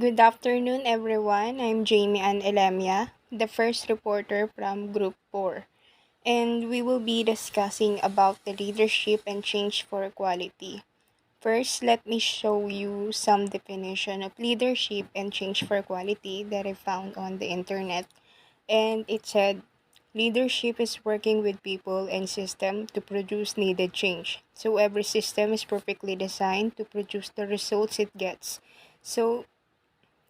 Good afternoon, everyone. I'm Jamie and Elemia, the first reporter from Group 4, and we will be discussing about the leadership and change for equality. First, let me show you some definition of leadership and change for equality that I found on the internet. And it said, leadership is working with people and system to produce needed change. So every system is perfectly designed to produce the results it gets. So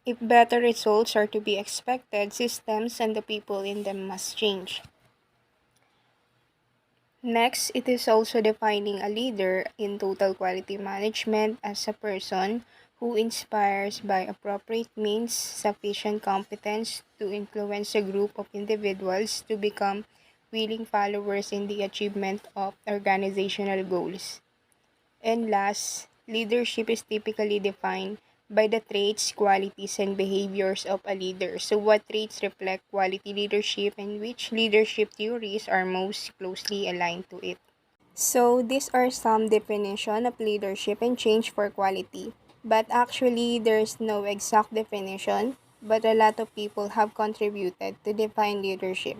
if better results are to be expected, systems and the people in them must change. Next, it is also defining a leader in total quality management as a person who inspires by appropriate means sufficient competence to influence a group of individuals to become willing followers in the achievement of organizational goals. And last, leadership is typically defined by the traits, qualities, and behaviors of a leader. So, what traits reflect quality leadership and which leadership theories are most closely aligned to it? So, these are some definition of leadership and change for quality. But actually, there's no exact definition, but a lot of people have contributed to define leadership.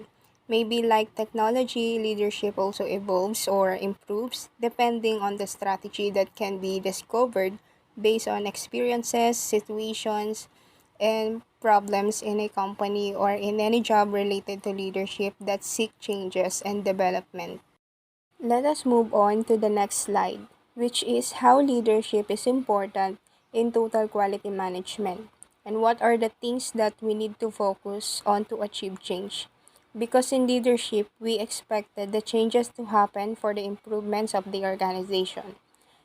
Maybe like technology, leadership also evolves or improves depending on the strategy that can be discovered based on experiences, situations, and problems in a company or in any job related to leadership that seek changes and development. Let us move on to the next slide, which is how leadership is important in total quality management and what are the things that we need to focus on to achieve change. Because in leadership, we expected the changes to happen for the improvements of the organization.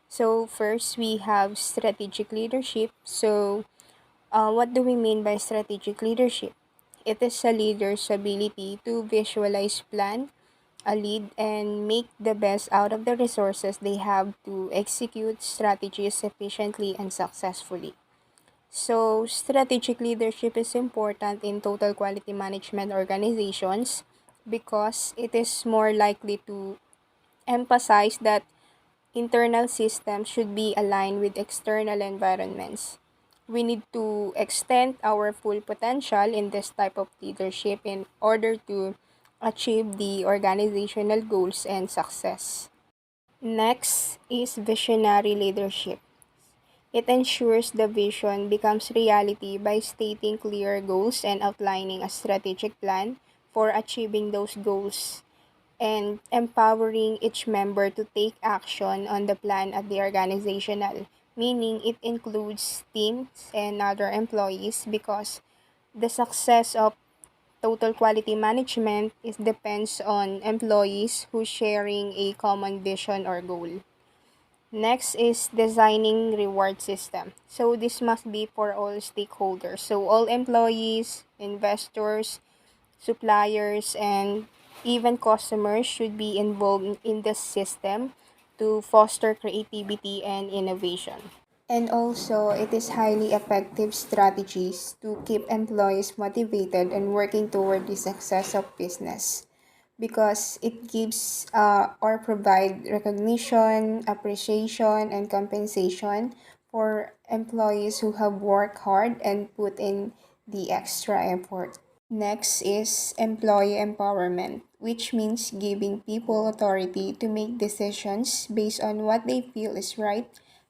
So, first, we have strategic leadership. What do we mean by strategic leadership? It is a leader's ability to visualize, plan, a lead, and make the best out of the resources they have to execute strategies efficiently and successfully. So, strategic leadership is important in total quality management organizations because it is more likely to emphasize that internal systems should be aligned with external environments. We need to extend our full potential in this type of leadership in order to achieve the organizational goals and success. Next is visionary leadership. It ensures the vision becomes reality by stating clear goals and outlining a strategic plan for achieving those goals and empowering each member to take action on the plan at the organizational, meaning it includes teams and other employees because the success of total quality management is depends on employees who sharing a common vision or goal. Next is designing reward system. So this must be for all stakeholders. So all employees, investors, suppliers, and even customers should be involved in the system to foster creativity and innovation. And also, it is highly effective strategies to keep employees motivated and working toward the success of business because it gives or provide recognition, appreciation, and compensation for employees who have worked hard and put in the extra effort. Next is employee empowerment, which means giving people authority to make decisions based on what they feel is right,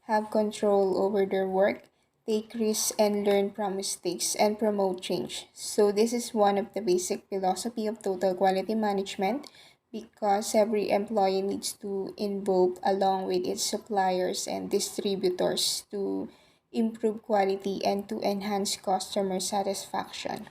have control over their work, take risks and learn from mistakes and promote change. So this is one of the basic philosophy of total quality management because every employee needs to involve along with its suppliers and distributors to improve quality and to enhance customer satisfaction.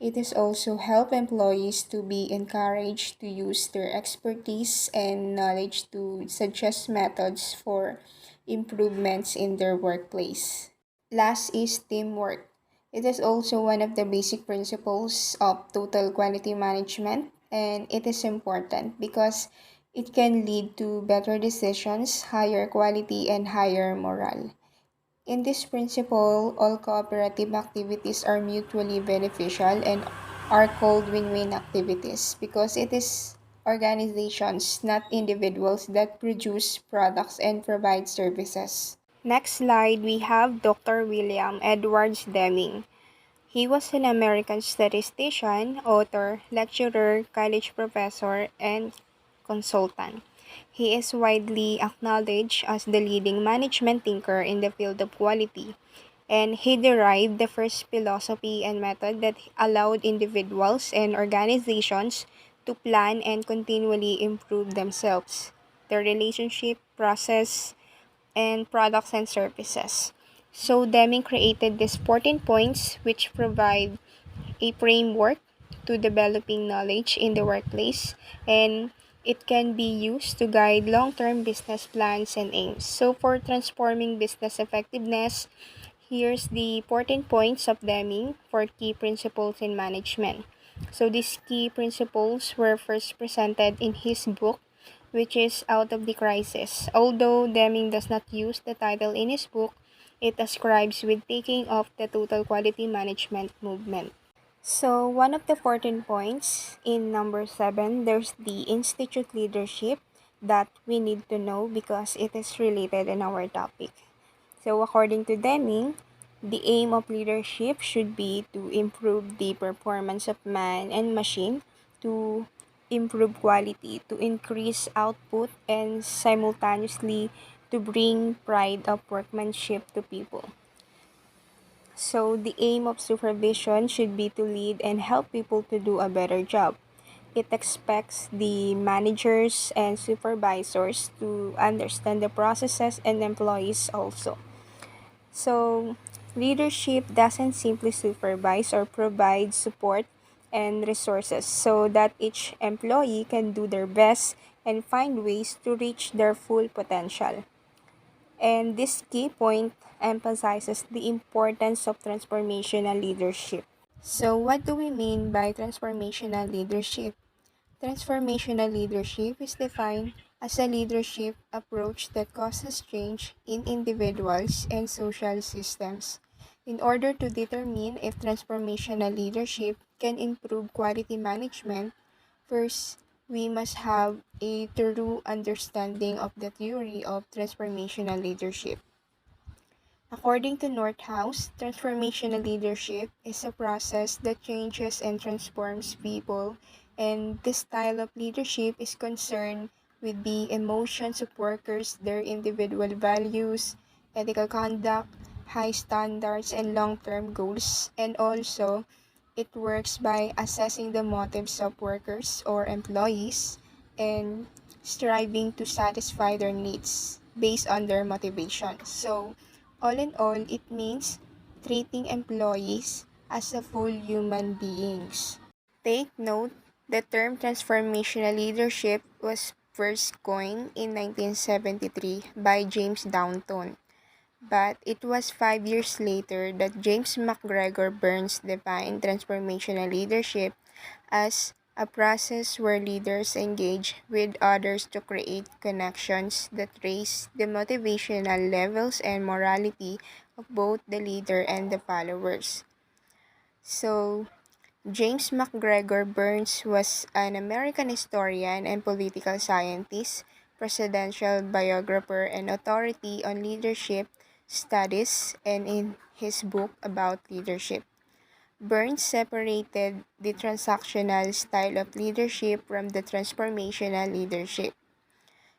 It is also help employees to be encouraged to use their expertise and knowledge to suggest methods for improvements in their workplace. Last is teamwork. It is also one of the basic principles of total quality management, and it is important because it can lead to better decisions, higher quality, and higher morale. In this principle, all cooperative activities are mutually beneficial and are called win-win activities because it is organizations, not individuals, that produce products and provide services. Next slide, we have Dr. William Edwards Deming. He was an American statistician, author, lecturer, college professor, and consultant. He is widely acknowledged as the leading management thinker in the field of quality, and he derived the first philosophy and method that allowed individuals and organizations to plan and continually improve themselves, their relationship, process, and products and services. So Deming created these 14 points which provide a framework to developing knowledge in the workplace, and it can be used to guide long-term business plans and aims. So for transforming business effectiveness, here's the 14 points of Deming for key principles in management. So these key principles were first presented in his book, which is Out of the Crisis. Although Deming does not use the title in his book, it ascribes with taking of the total quality management movement. So one of the 14 points in number 7, there's the institute leadership that we need to know because it is related in our topic. So according to Deming, the aim of leadership should be to improve the performance of man and machine, to improve quality, to increase output, and simultaneously to bring pride of workmanship to people. So the aim of supervision should be to lead and help people to do a better job. It expects the managers and supervisors to understand the processes and employees also. So leadership doesn't simply supervise or provide support and resources so that each employee can do their best and find ways to reach their full potential. And this key point emphasizes the importance of transformational leadership. So, what do we mean by transformational leadership? Transformational leadership is defined as a leadership approach that causes change in individuals and social systems. In order to determine if transformational leadership can improve quality management, first, we must have a true understanding of the theory of transformational leadership. According to Nordhaus, transformational leadership is a process that changes and transforms people, and this style of leadership is concerned with the emotions of workers, their individual values, ethical conduct, high standards, and long-term goals, and also it works by assessing the motives of workers or employees and striving to satisfy their needs based on their motivation. So, all in all, it means treating employees as a full human beings. Take note, the term transformational leadership was first coined in 1973 by James Downton, but it was 5 years later that James McGregor Burns defined transformational leadership as a process where leaders engage with others to create connections that raise the motivational levels and morality of both the leader and the followers. So, James McGregor Burns was an American historian and political scientist, presidential biographer, and authority on leadership studies, and in his book about leadership, Burns separated the transactional style of leadership from the transformational leadership.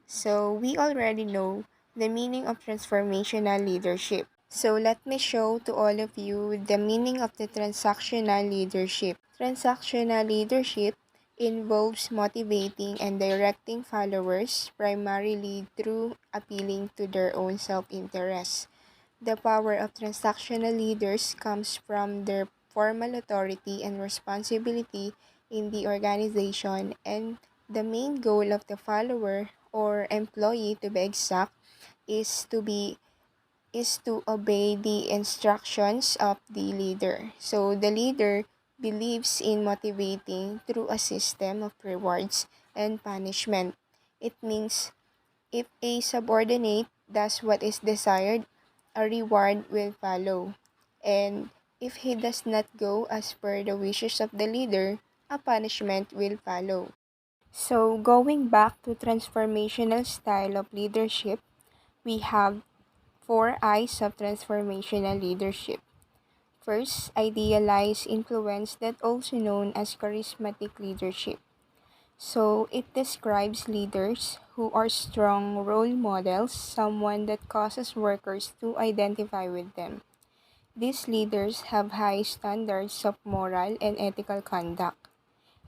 So, we already know the meaning of transformational leadership. So, let me show to all of you the meaning of the transactional leadership. Transactional leadership involves motivating and directing followers primarily through appealing to their own self-interest. The power of transactional leaders comes from their formal authority and responsibility in the organization, and the main goal of the follower or employee, to be exact, is to be is to obey the instructions of the leader. So the leader believes in motivating through a system of rewards and punishment. It means if a subordinate does what is desired, a reward will follow. And if he does not go as per the wishes of the leader, a punishment will follow. So going back to transformational style of leadership, we have Four I's of transformational leadership. First, idealized influence, that also known as charismatic leadership. So it describes leaders who are strong role models, someone that causes workers to identify with them. These leaders have high standards of moral and ethical conduct.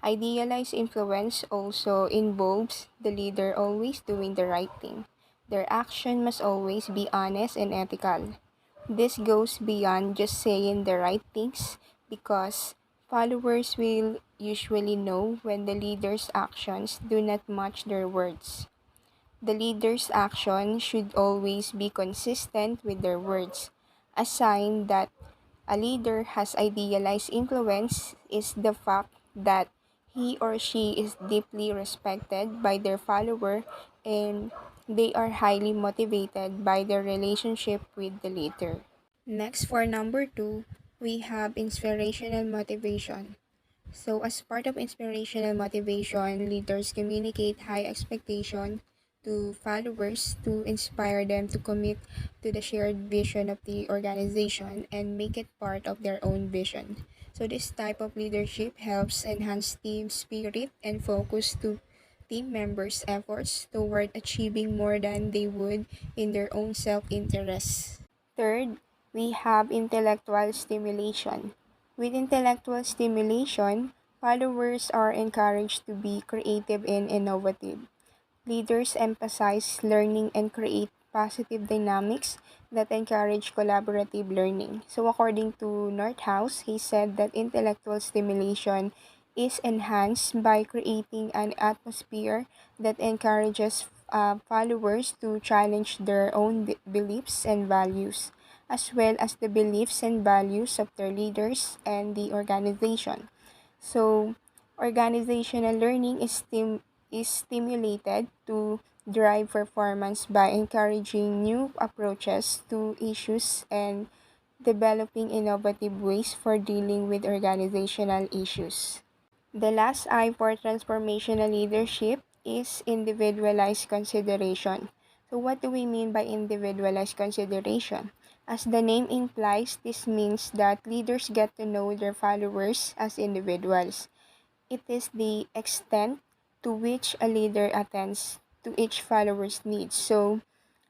Idealized influence also involves the leader always doing the right thing. Their action must always be honest and ethical. This goes beyond just saying the right things because followers will usually know when the leader's actions do not match their words. The leader's action should always be consistent with their words. A sign that a leader has idealized influence is the fact that he or she is deeply respected by their follower and they are highly motivated by their relationship with the leader. Next, for number two, we have inspirational motivation. So, as part of inspirational motivation, leaders communicate high expectation to followers to inspire them to commit to the shared vision of the organization and make it part of their own vision. So, this type of leadership helps enhance team spirit and focus to team members' efforts toward achieving more than they would in their own self-interest. Third, we have intellectual stimulation. With intellectual stimulation, followers are encouraged to be creative and innovative. Leaders emphasize learning and create positive dynamics that encourage collaborative learning. So, according to Nordhaus, he said that intellectual stimulation is enhanced by creating an atmosphere that encourages followers to challenge their own beliefs and values, as well as the beliefs and values of their leaders and the organization. So, organizational learning is stimulated to drive performance by encouraging new approaches to issues and developing innovative ways for dealing with organizational issues. The last I for transformational leadership is individualized consideration. So, what do we mean by individualized consideration? As the name implies, this means that leaders get to know their followers as individuals. It is the extent to which a leader attends to each follower's needs. So,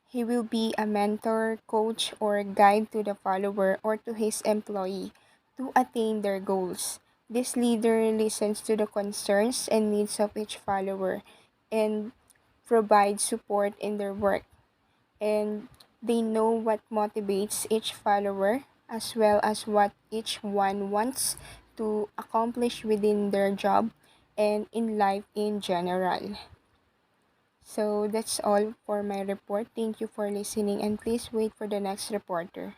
he will be a mentor, coach, or guide to the follower or to his employee to attain their goals. This leader listens to the concerns and needs of each follower and provides support in their work. And they know what motivates each follower as well as what each one wants to accomplish within their job and in life in general. So that's all for my report. Thank you for listening and please wait for the next reporter.